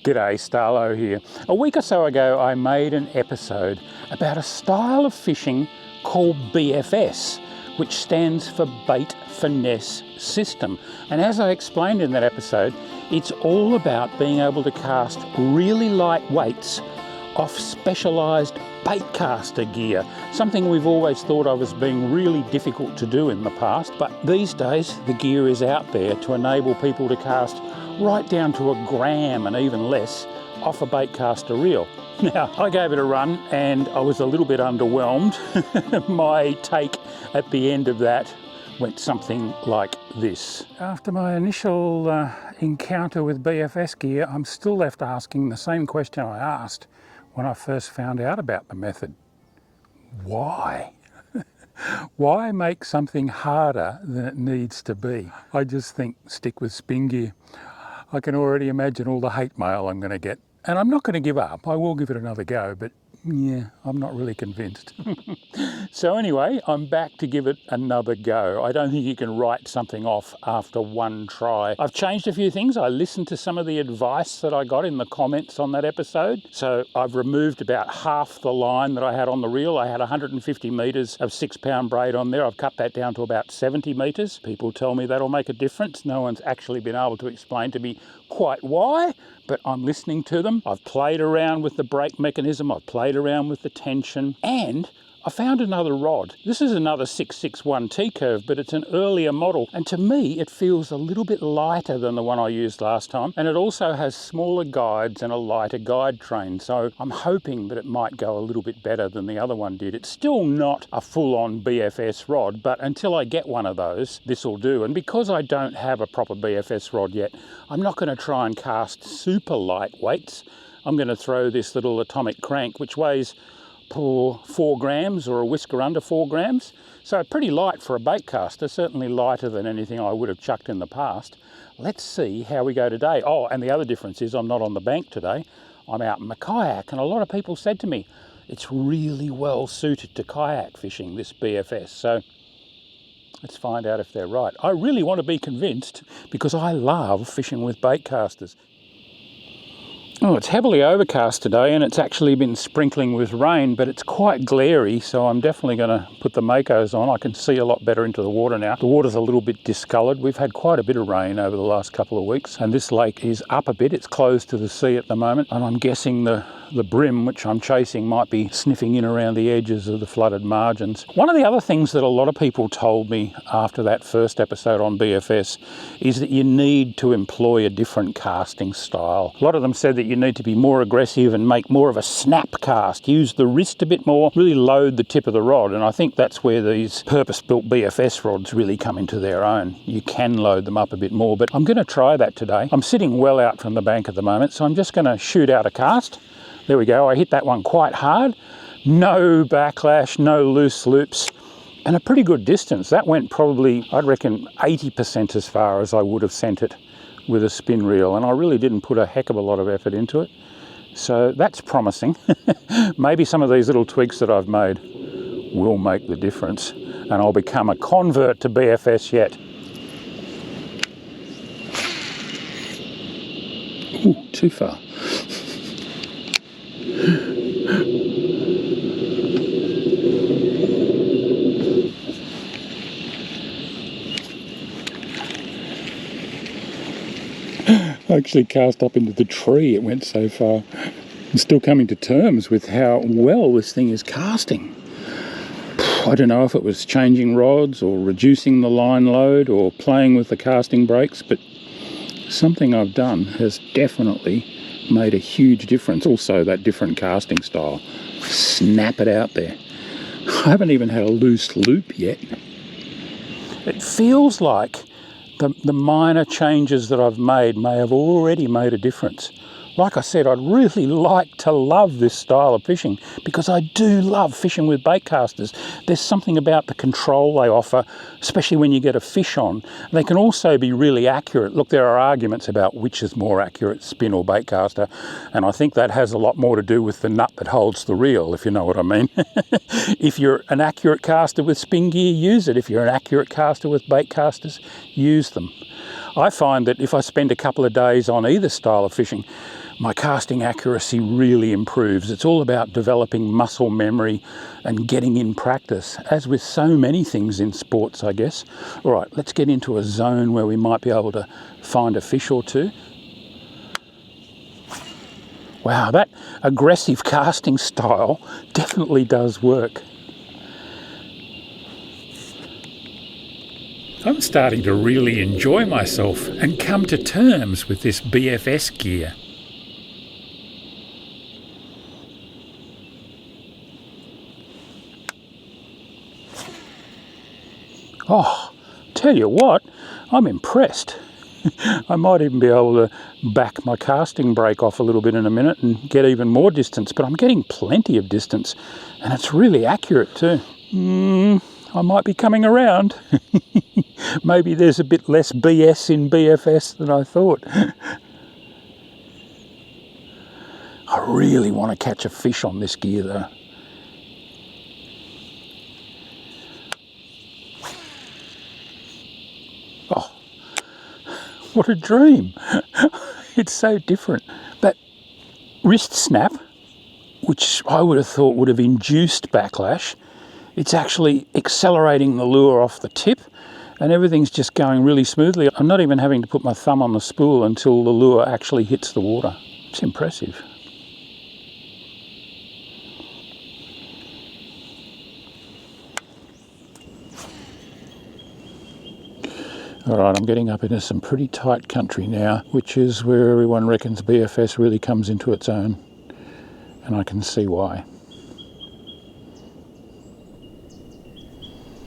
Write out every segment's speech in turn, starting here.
G'day, Starlo here. A week or so ago I made an episode about a style of fishing called BFS, which stands for Bait Finesse System. And as I explained in that episode, it's all about being able to cast really light weights off specialised bait caster gear, something we've always thought of as being really difficult to do in the past, but these days the gear is out there to enable people to cast right down to a gram and even less off a bait caster reel. Now, I gave it a run and I was a little bit underwhelmed. My take at the end of that went something like this. After my initial encounter with BFS gear, I'm still left asking the same question I asked when I first found out about the method. Why? Why make something harder than it needs to be? I just think stick with spin gear. I can already imagine all the hate mail I'm going to get. And I'm not going to give up. I will give it another go, but yeah, I'm not really convinced. So anyway, I'm back to give it another go. I don't think you can write something off after one try. I've changed a few things. I listened to some of the advice that I got in the comments on that episode. So I've removed about half the line that I had on the reel. I had 150 metres of 6-pound braid on there. I've cut that down to about 70 metres. People tell me that'll make a difference. No one's actually been able to explain to me quite why, but I'm listening to them. I've played around with the brake mechanism. I've played around with the tension, and I found another rod. This is another 661 T-curve, but it's an earlier model. And to me, it feels a little bit lighter than the one I used last time. And it also has smaller guides and a lighter guide train. So I'm hoping that it might go a little bit better than the other one did. It's still not a full-on BFS rod, but until I get one of those, this will do. And because I don't have a proper BFS rod yet, I'm not going to try and cast super light weights. I'm going to throw this little atomic crank, which weighs 4 grams or a whisker under 4 grams. So pretty light for a bait caster, certainly lighter than anything I would have chucked in the past. Let's see how we go today. Oh, and the other difference is I'm not on the bank today. I'm out in my kayak, and a lot of people said to me, it's really well suited to kayak fishing, this BFS. So let's find out if they're right. I really want to be convinced because I love fishing with bait casters. Oh, it's heavily overcast today and it's actually been sprinkling with rain, but it's quite glary, so I'm definitely going to put the Makos on. I can see a lot better into the water now. The water's a little bit discoloured. We've had quite a bit of rain over the last couple of weeks, and this lake is up a bit. It's closed to the sea at the moment, and I'm guessing the brim, which I'm chasing, might be sniffing in around the edges of the flooded margins. One of the other things that a lot of people told me after that first episode on BFS is that you need to employ a different casting style. A lot of them said that you need to be more aggressive and make more of a snap cast, use the wrist a bit more, really load the tip of the rod, and I think that's where these purpose-built BFS rods really come into their own. You can load them up a bit more, but I'm going to try that today. I'm sitting well out from the bank at the moment, so I'm just going to shoot out a cast. There we go, I hit that one quite hard. No backlash, no loose loops, and a pretty good distance. That went probably, I'd reckon, 80% as far as I would have sent it with a spin reel, and I really didn't put a heck of a lot of effort into it. So that's promising. Maybe some of these little tweaks that I've made will make the difference, and I'll become a convert to BFS yet. Ooh, too far. I actually cast up into the tree, it went so far. I'm still coming to terms with how well this thing is casting. I don't know if it was changing rods or reducing the line load or playing with the casting brakes, but something I've done has definitely made a huge difference. Also that different casting style. Snap it out there. I haven't even had a loose loop yet. It feels like the minor changes that I've made may have already made a difference. Like I said, I'd really like to love this style of fishing because I do love fishing with bait casters. There's something about the control they offer, especially when you get a fish on. They can also be really accurate. Look, there are arguments about which is more accurate, spin or bait caster, and I think that has a lot more to do with the nut that holds the reel, if you know what I mean. If you're an accurate caster with spin gear, use it. If you're an accurate caster with bait casters, use them. I find that if I spend a couple of days on either style of fishing, my casting accuracy really improves. It's all about developing muscle memory and getting in practice, as with so many things in sports, I guess. All right, let's get into a zone where we might be able to find a fish or two. Wow, that aggressive casting style definitely does work. I'm starting to really enjoy myself and come to terms with this BFS gear. Oh, tell you what, I'm impressed. I might even be able to back my casting brake off a little bit in a minute and get even more distance, but I'm getting plenty of distance and it's really accurate too. I might be coming around. Maybe there's a bit less BS in BFS than I thought. I really want to catch a fish on this gear though. Oh, what a dream. It's so different. That wrist snap, which I would have thought would have induced backlash, it's actually accelerating the lure off the tip and everything's just going really smoothly. I'm not even having to put my thumb on the spool until the lure actually hits the water. It's impressive. All right, I'm getting up into some pretty tight country now, which is where everyone reckons BFS really comes into its own, and I can see why.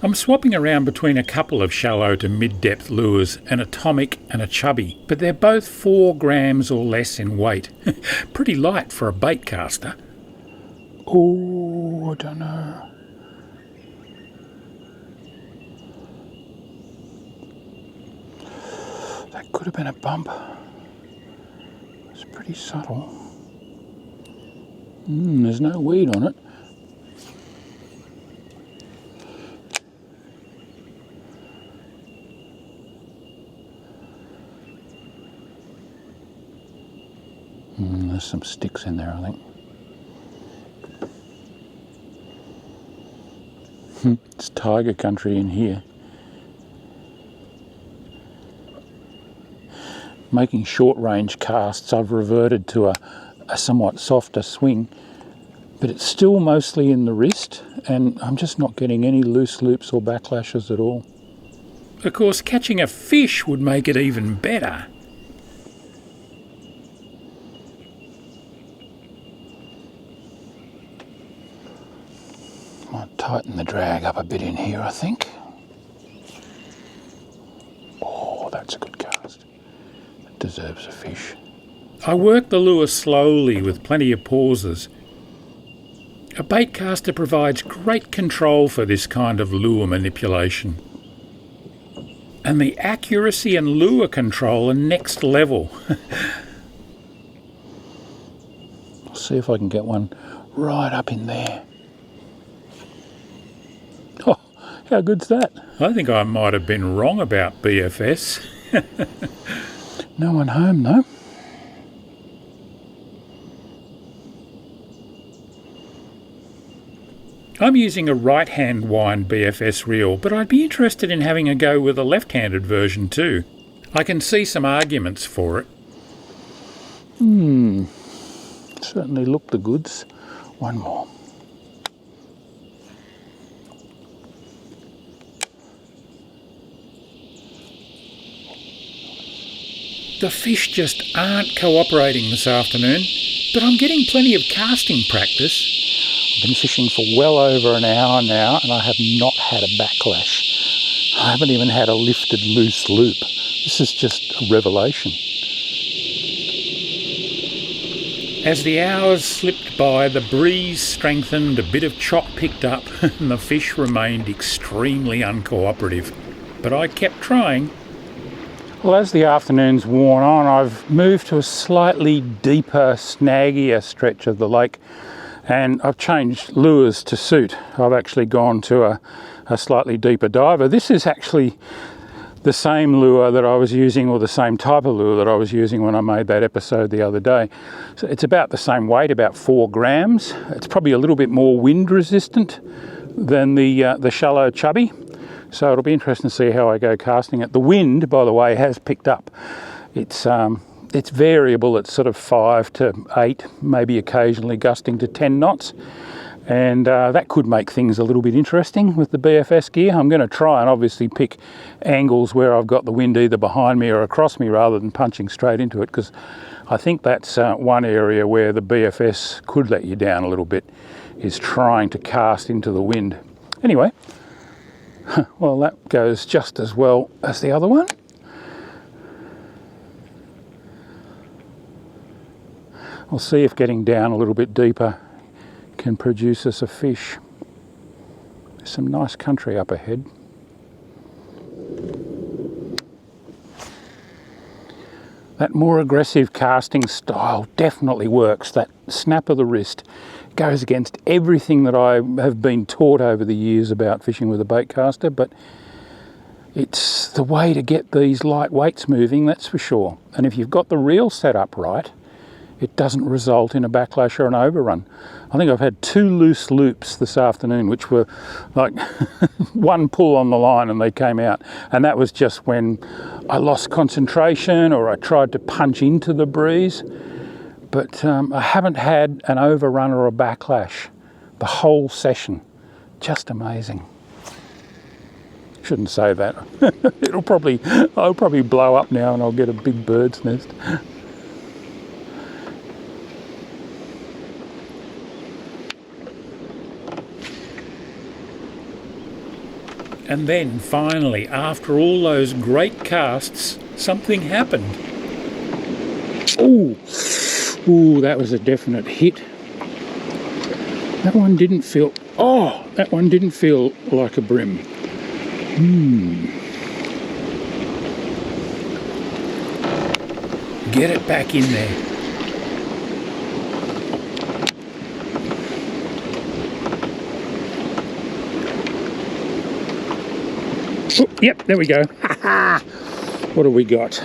I'm swapping around between a couple of shallow to mid-depth lures, an atomic and a chubby, but they're both 4 grams or less in weight. Pretty light for a bait caster. Oh, I don't know. That could have been a bump. It's pretty subtle. There's no weed on it. There's some sticks in there, I think. It's tiger country in here. Making short range casts, I've reverted to a somewhat softer swing, but it's still mostly in the wrist and I'm just not getting any loose loops or backlashes at all. Of course, catching a fish would make it even better. Might tighten the drag up a bit in here, I think. Oh, that's a good cast. It deserves a fish. I work the lure slowly with plenty of pauses. A bait caster provides great control for this kind of lure manipulation. And the accuracy and lure control are next level. I'll see if I can get one right up in there. Oh, how good's that? I think I might have been wrong about BFS. No one home though. I'm using a right-hand wind BFS reel, but I'd be interested in having a go with a left-handed version too. I can see some arguments for it. Certainly look the goods. One more. The fish just aren't cooperating this afternoon, but I'm getting plenty of casting practice. I've been fishing for well over an hour now and I have not had a backlash. I haven't even had a lifted loose loop. This is just a revelation. As the hours slipped by, the breeze strengthened, a bit of chop picked up and the fish remained extremely uncooperative. But I kept trying. Well, as the afternoon's worn on, I've moved to a slightly deeper, snaggier stretch of the lake and I've changed lures to suit. I've actually gone to a slightly deeper diver. This is actually the same lure that I was using, or the same type of lure that I was using when I made that episode the other day. So it's about the same weight, about 4 grams. It's probably a little bit more wind resistant than the shallow chubby. So it'll be interesting to see how I go casting it. The wind, by the way, has picked up. It's variable. It's sort of 5 to 8, maybe occasionally gusting to 10 knots. And that could make things a little bit interesting with the BFS gear. I'm going to try and obviously pick angles where I've got the wind either behind me or across me rather than punching straight into it, because I think that's one area where the BFS could let you down a little bit, is trying to cast into the wind. Anyway, well, that goes just as well as the other one. I'll see if getting down a little bit deeper can produce us a fish. There's some nice country up ahead. That more aggressive casting style definitely works. That snap of the wrist goes against everything that I have been taught over the years about fishing with a bait caster, but it's the way to get these light weights moving, that's for sure. And if you've got the reel set up right, it doesn't result in a backlash or an overrun. I think I've had 2 loose loops this afternoon, which were like one pull on the line and they came out. And that was just when I lost concentration or I tried to punch into the breeze. But I haven't had an overrun or a backlash the whole session. Just amazing. Shouldn't say that. I'll probably blow up now and I'll get a big bird's nest. And then finally, after all those great casts, something happened. Ooh, that was a definite hit. That one didn't feel like a brim. Get it back in there. Oh, yep, there we go. What have we got?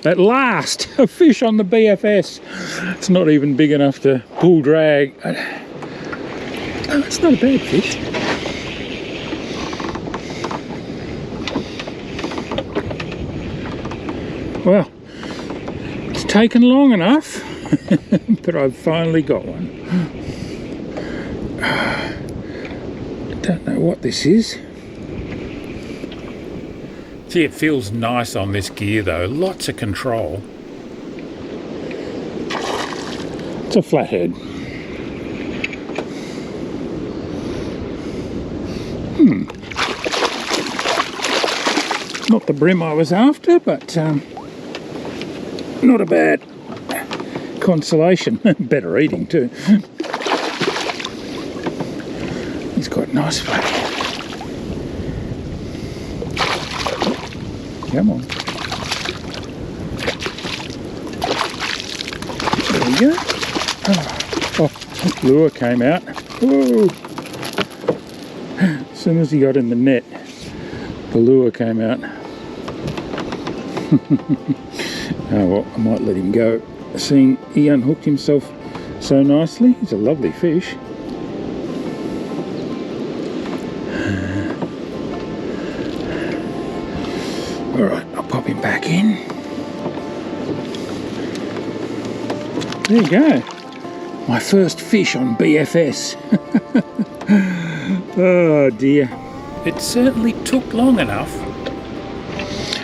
At last, a fish on the BFS. It's not even big enough to pull drag. Oh, it's not a bad fish. Well, it's taken long enough, but I've finally got one. Don't know what this is. See, it feels nice on this gear though, lots of control. It's a flathead. Not the brim I was after, but not a bad consolation. Better eating too. He's quite nice flathead. Come on. There we go. Oh, lure came out. Whoa. As soon as he got in the net, the lure came out. Oh well, I might let him go. Seeing he unhooked himself so nicely. He's a lovely fish. Alright, I'll pop him back in. There you go. My first fish on BFS. Oh dear. It certainly took long enough.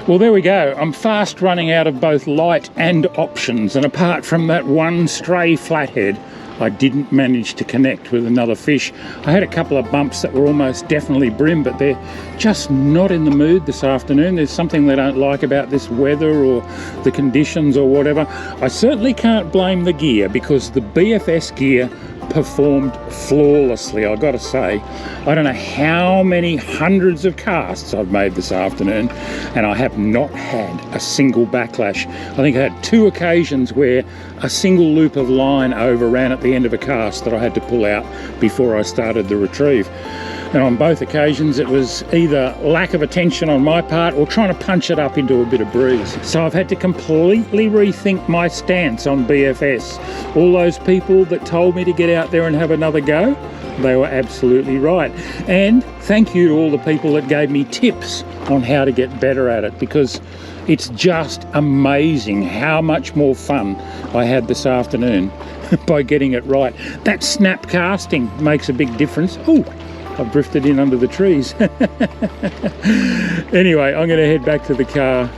Well, there we go. I'm fast running out of both light and options, and apart from that one stray flathead, I didn't manage to connect with another fish. I had a couple of bumps that were almost definitely brim, but they're just not in the mood this afternoon. There's something they don't like about this weather or the conditions or whatever. I certainly can't blame the gear, because the BFS gear performed flawlessly, I've got to say. I don't know how many hundreds of casts I've made this afternoon, and I have not had a single backlash. I think I had 2 occasions where a single loop of line overran at the end of a cast that I had to pull out before I started the retrieve. And on both occasions it was either lack of attention on my part or trying to punch it up into a bit of breeze. So I've had to completely rethink my stance on BFS. All those people that told me to get out there and have another go, they were absolutely right. And thank you to all the people that gave me tips on how to get better at it, because it's just amazing how much more fun I had this afternoon by getting it right. That snap casting makes a big difference. Oh, I've drifted in under the trees. Anyway, I'm going to head back to the car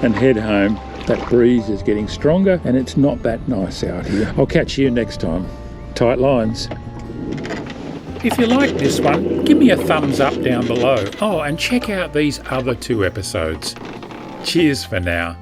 and head home. That breeze is getting stronger and it's not that nice out here. I'll catch you next time. Tight lines. If you like this one, give me a thumbs up down below. Oh, and check out these other 2 episodes. Cheers for now.